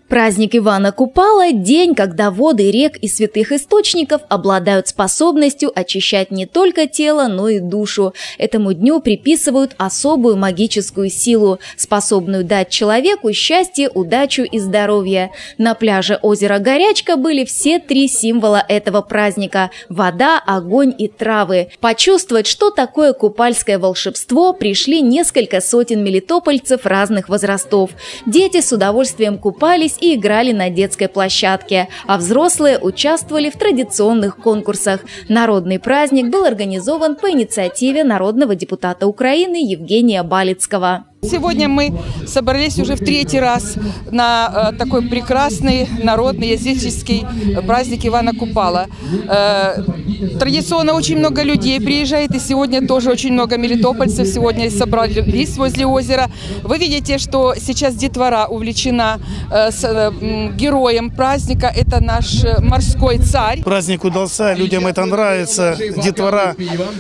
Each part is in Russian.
Праздник Ивана Купала – день, когда воды рек и святых источников обладают способностью очищать не только тело, но и душу. Этому дню приписывают особую магическую силу, способную дать человеку счастье, удачу и здоровье. На пляже озера Горячка были все три символа этого праздника – вода, огонь и травы. Почувствовать, что такое купальское волшебство, пришли несколько сотен мелитопольцев разных возрастов. Дети с удовольствием купались и играли на детской площадке, а взрослые участвовали в традиционных конкурсах. Народный праздник был организован по инициативе народного депутата Украины Евгения Балицкого. Сегодня мы собрались уже в третий раз на такой прекрасный народный языческий праздник Ивана Купала. Традиционно очень много людей приезжает, и сегодня тоже очень много мелитопольцев сегодня собрались возле озера. Вы видите, что сейчас детвора увлечена героем праздника, это наш морской царь. Праздник удался, людям это нравится,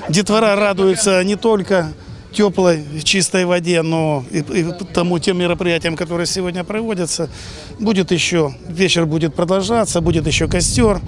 детвора радуется не только теплой, чистой воде, но и тем мероприятиям, которые сегодня проводятся. Будет еще, вечер будет продолжаться, будет еще костер.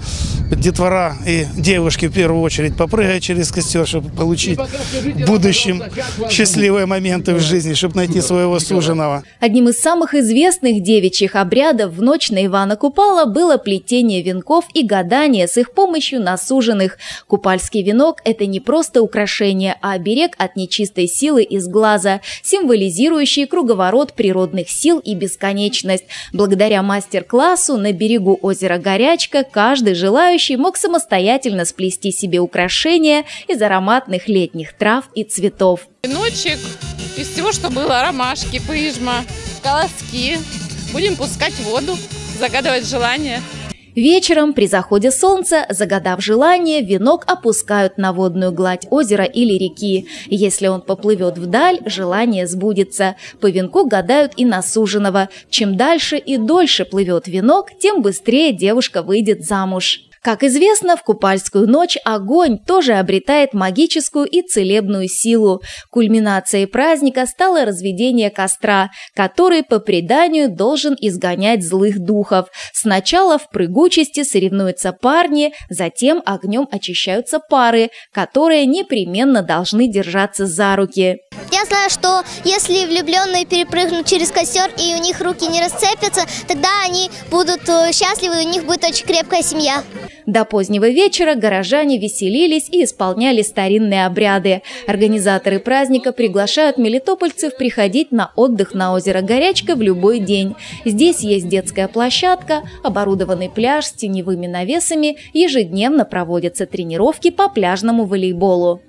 Детвора и девушки в первую очередь попрыгают через костер, чтобы получить в будущем счастливые моменты в жизни, чтобы найти своего суженого. Одним из самых известных девичьих обрядов в ночь на Ивана Купала было плетение венков и гадание с их помощью на суженых. Купальский венок – это не просто украшение, а оберег от нечистой силы из глаза, символизирующий круговорот природных сил и бесконечность. Благодаря мастер-классу на берегу озера Горячка каждый желающий мог самостоятельно сплести себе украшения из ароматных летних трав и цветов. Веночек из всего, что было: ромашки, пыжма, колоски. Будем пускать в воду, загадывать желания. Вечером при заходе солнца, загадав желание, венок опускают на водную гладь озера или реки. Если он поплывет вдаль, желание сбудется. По венку гадают и на суженого. Чем дальше и дольше плывет венок, тем быстрее девушка выйдет замуж. Как известно, в купальскую ночь огонь тоже обретает магическую и целебную силу. Кульминацией праздника стало разведение костра, который по преданию должен изгонять злых духов. Сначала в прыгучести соревнуются парни, затем огнем очищаются пары, которые непременно должны держаться за руки. Я знаю, что если влюбленные перепрыгнут через костер и у них руки не расцепятся, тогда они будут счастливы, и у них будет очень крепкая семья. До позднего вечера горожане веселились и исполняли старинные обряды. Организаторы праздника приглашают мелитопольцев приходить на отдых на озеро Горячка в любой день. Здесь есть детская площадка, оборудованный пляж с теневыми навесами, ежедневно проводятся тренировки по пляжному волейболу.